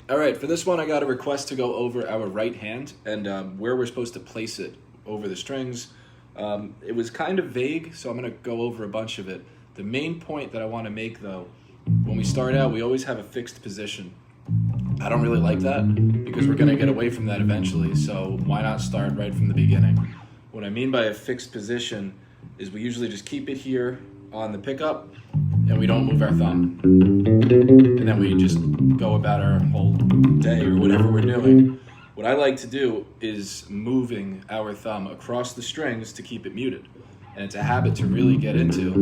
All right, for this one, I got a request to go over our right hand and where we're supposed to place it over the strings. It was kind of vague, so I'm going to go over a bunch of it. The main point that I want to make, though, when we start out, we always have a fixed position. I don't really like that because we're going to get away from that eventually, so why not start right from the beginning? What I mean by a fixed position is we usually just keep it here on the pickup and we don't move our thumb. And then we just go about our whole day or whatever we're doing. What I like to do is moving our thumb across the strings to keep it muted. And it's a habit to really get into.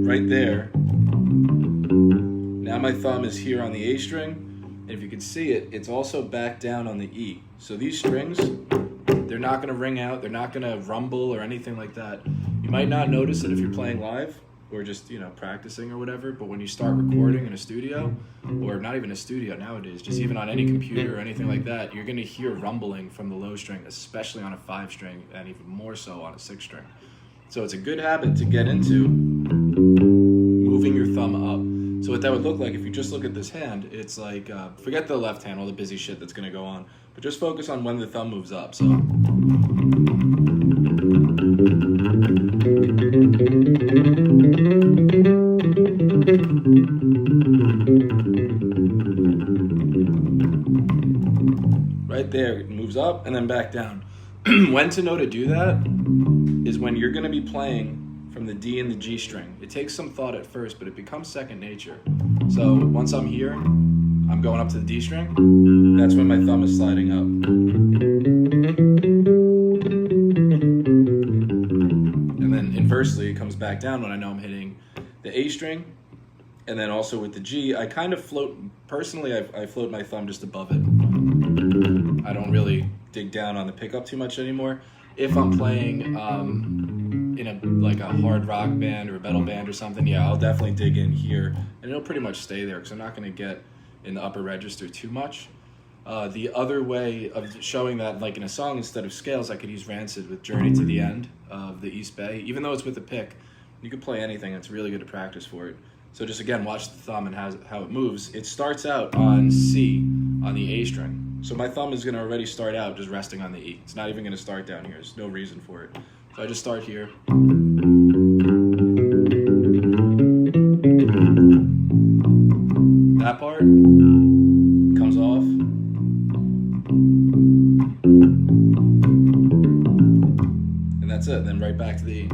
Right there. Now my thumb is here on the A string. And if you can see it, it's also back down on the E. So these strings, they're not going to ring out, they're not going to rumble or anything like that. You might not notice it if you're playing live or just, practicing or whatever, but when you start recording in a studio, or not even a studio nowadays, just even on any computer or anything like that, you're going to hear rumbling from the low string, especially on a 5 string, and even more so on a 6 string. So it's a good habit to get into moving your thumb up. So what that would look like, if you just look at this hand, it's like, forget the left hand, all the busy shit that's going to go on, but just focus on when the thumb moves up. So right there, it moves up and then back down. When to know to do that is when you're going to be playing from the D and the G string. It takes some thought at first, but it becomes second nature. So once I'm here, I'm going up to the D string. That's when my thumb is sliding up. And then inversely, it comes back down when I know I'm hitting the A string. And then also with the G, I kind of float, personally, I float my thumb just above it. I don't really dig down on the pickup too much anymore. If I'm playing in a hard rock band or a metal band or something, yeah, I'll definitely dig in here. And it'll pretty much stay there because I'm not going to get in the upper register too much. The other way of showing that, like in a song, instead of scales, I could use Rancid with Journey to the End of the East Bay. Even though it's with a pick, you could play anything. It's really good to practice for it. So just again, watch the thumb and how it moves. It starts out on C on the A string. So my thumb is going to already start out just resting on the E. It's not even going to start down here. There's no reason for it. So I just start here. That part comes off. And that's it. Then right back to the E.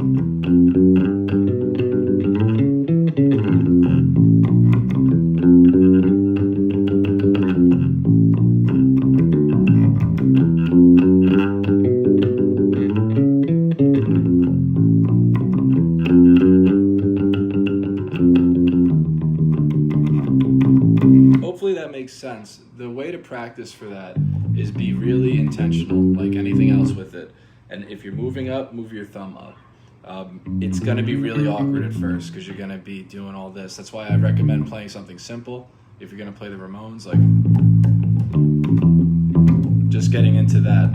Hopefully that makes sense. The way to practice for that is be really intentional, like anything else with it. And if you're moving up, move your thumb up. It's going to be really awkward at first because you're going to be doing all this. That's why I recommend playing something simple. If you're going to play the Ramones, like just getting into that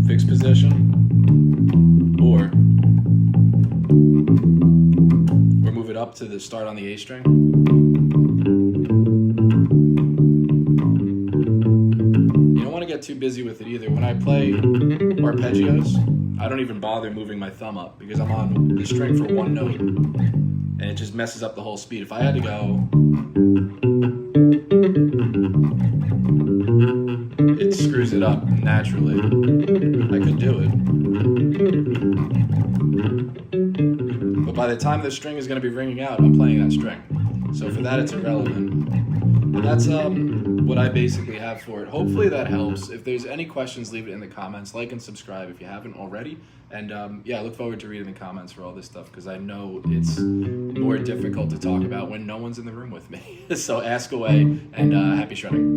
fixed position, or move it up to the start on the A string. You don't want to get too busy with it either. When I play arpeggios, I don't even bother moving my thumb up because I'm on the string for one note and it just messes up the whole speed. If I had to go, it screws it up naturally. I could do it. But by the time the string is going to be ringing out, I'm playing that string. So for that, it's irrelevant. And that's what I basically have for it. Hopefully that helps. If there's any questions, leave it in the comments. Like and subscribe if you haven't already. And I look forward to reading the comments for all this stuff because I know it's more difficult to talk about when no one's in the room with me. So ask away, and happy shredding.